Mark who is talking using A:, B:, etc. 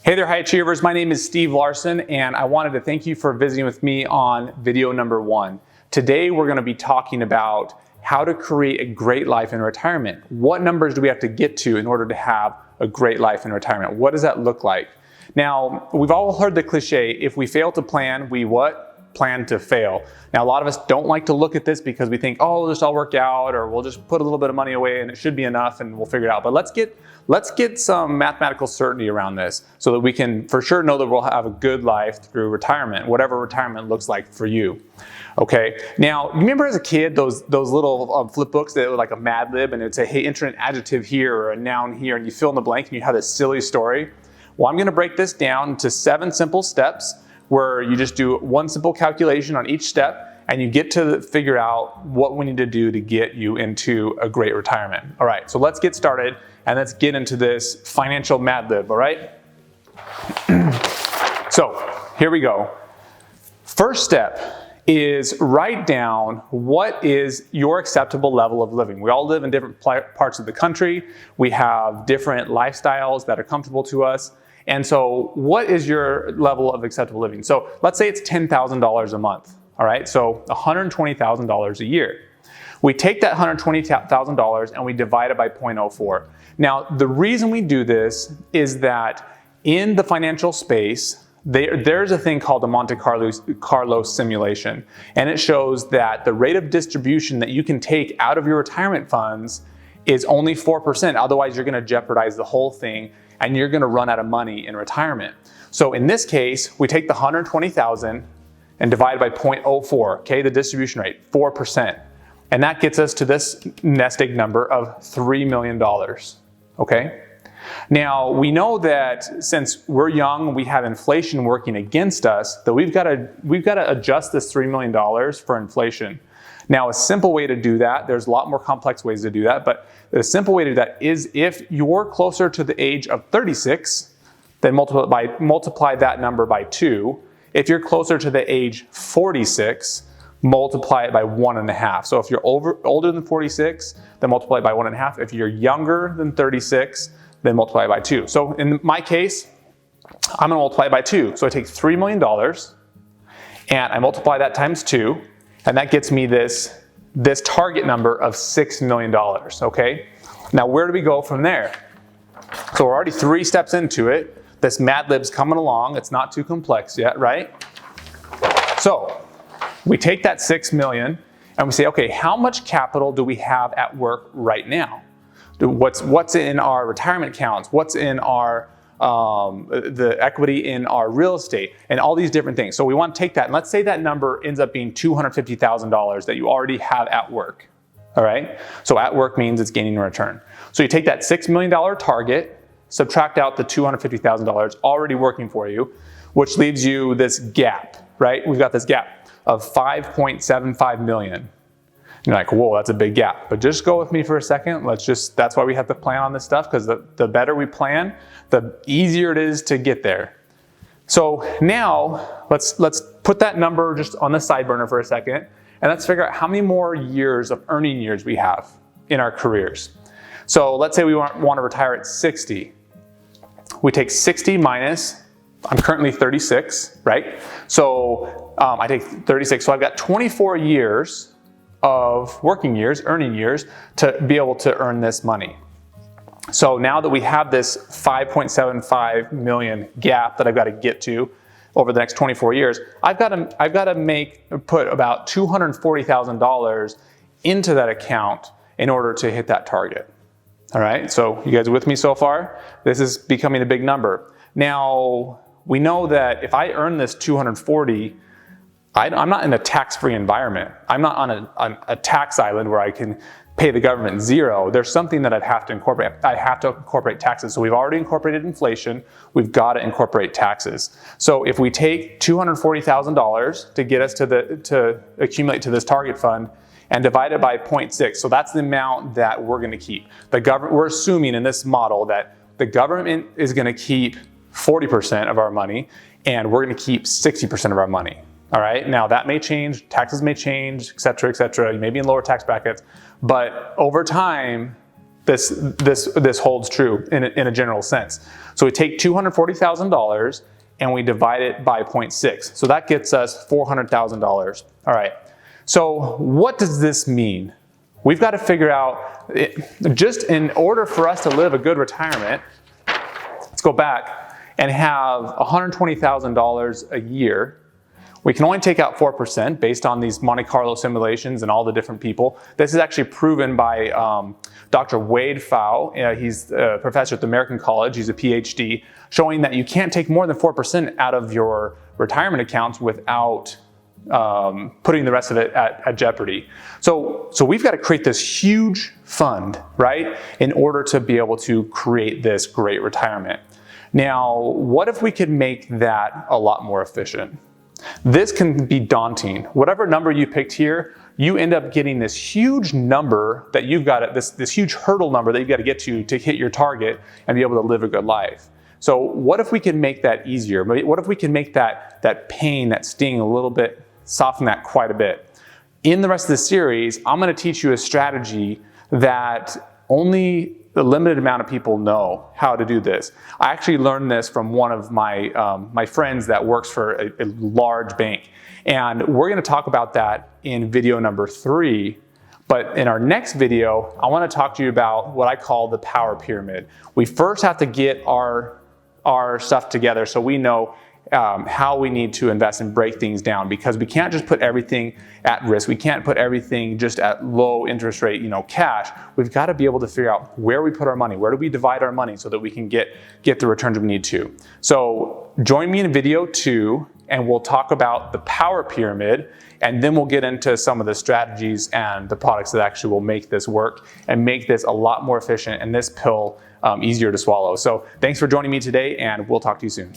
A: Hey there, high achievers. My name is Steve Larson, and I wanted to thank you for visiting with me on video number 1. Today, we're going to be talking about how to create a great life in retirement. What numbers do we have to get to in order to have a great life in retirement? What does that look like? Now, we've all heard the cliche, if we fail to plan, we what? Plan to fail. Now, a lot of us don't like to look at this because we think, oh, this will all work out, or we'll just put a little bit of money away and it should be enough and we'll figure it out. But let's get some mathematical certainty around this so that we can for sure know that we'll have a good life through retirement, whatever retirement looks like for you. Okay. Now, you remember as a kid those little flip books that were like a Mad Lib, and it'd say, hey, enter an adjective here or a noun here, and you fill in the blank and you have this silly story. Well, I'm going to break this down into 7 simple steps where you just do one simple calculation on each step and you get to figure out what we need to do to get you into a great retirement. All right, so let's get started and let's get into this financial Mad Lib, all right? So here we go. First step is write down what is your acceptable level of living. We all live in different parts of the country. We have different lifestyles that are comfortable to us. And so what is your level of acceptable living? So let's say it's $10,000 a month, all right? So $120,000 a year. We take that $120,000 and we divide it by 0.04. Now, the reason we do this is that in the financial space, there's a thing called the Monte Carlo simulation, and it shows that the rate of distribution that you can take out of your retirement funds is only 4%. Otherwise, you're going to jeopardize the whole thing and you're going to run out of money in retirement. So in this case, we take the 120,000 and divide by 0.04, okay, the distribution rate, 4%. And that gets us to this nest egg number of $3 million, okay? Now, we know that since we're young, we have inflation working against us, that we've got to adjust this $3 million for inflation. Now, a simple way to do that, there's a lot more complex ways to do that, but the simple way to do that is if you're closer to the age of 36, then multiply that number by 2. If you're closer to the age 46, multiply it by 1.5. So if you're older than 46, then multiply it by 1.5. If you're younger than 36, then multiply it by 2. So in my case, I'm going to multiply it by 2. So I take $3 million and I multiply that times 2. And that gets me this target number of $6 million, okay? Now, where do we go from there? So we're already 3 steps into it. This Mad Lib's coming along. It's not too complex yet, right? So we take that $6 million and we say, okay, how much capital do we have at work right now? What's in our retirement accounts? What's in our the equity in our real estate, and all these different things. So we want to take that, and let's say that number ends up being $250,000 that you already have at work, all right? So at work means it's gaining a return. So you take that $6 million target, subtract out the $250,000 already working for you, which leaves you this gap, right? We've got this gap of $5.75 million. You're like, whoa, that's a big gap. But just go with me for a second. That's why we have to plan on this stuff, because the better we plan, the easier it is to get there. So now let's put that number just on the side burner for a second, and let's figure out how many more years of earning years we have in our careers. So let's say we want to retire at 60. We take 60 minus, I'm currently 36, right? So I take 36, so I've got 24 years of working years, earning years, to be able to earn this money. So now that we have this $5.75 million gap that I've got to get to over the next 24 years, I've got to put about $240,000 into that account in order to hit that target. All right, so you guys with me so far? This is becoming a big number. Now, we know that if I earn this $240,000, I'm not in a tax-free environment. I'm not on a tax island where I can pay the government zero. There's something that I'd have to incorporate. I have to incorporate taxes. So we've already incorporated inflation. We've got to incorporate taxes. So if we take $240,000 to get us to accumulate to this target fund and divide it by 0.6, so that's the amount that we're going to keep. We're assuming in this model that the government is going to keep 40% of our money and we're going to keep 60% of our money. All right, now that may change, taxes may change, et cetera, you may be in lower tax brackets, but over time, this holds true in a general sense. So we take $240,000 and we divide it by 0.6. So that gets us $400,000. All right. So what does this mean? We've got to figure out, just in order for us to live a good retirement, let's go back and have $120,000 a year. We can only take out 4% based on these Monte Carlo simulations and all the different people. This is actually proven by Dr. Wade Pfau. He's a professor at the American College. He's a PhD, showing that you can't take more than 4% out of your retirement accounts without putting the rest of it at jeopardy. So we've got to create this huge fund, right, in order to be able to create this great retirement. Now, what if we could make that a lot more efficient? This can be daunting. Whatever number you picked here, you end up getting this huge number that you've got, this huge hurdle number that you've got to get to hit your target and be able to live a good life. So what if we can make that easier? What if we can make that pain, that sting a little bit, soften that quite a bit? In the rest of the series, I'm going to teach you a strategy that only a limited amount of people know how to do this. I actually learned this from one of my friends that works for a large bank. And we're going to talk about that in video number 3. But in our next video, I want to talk to you about what I call the power pyramid. We first have to get our stuff together so we know how we need to invest and break things down, because we can't just put everything at risk. We can't put everything just at low interest rate, cash. We've got to be able to figure out where we put our money, where do we divide our money so that we can get the returns we need to. So join me in video 2 and we'll talk about the power pyramid, and then we'll get into some of the strategies and the products that actually will make this work and make this a lot more efficient and this pill easier to swallow. So thanks for joining me today, and we'll talk to you soon.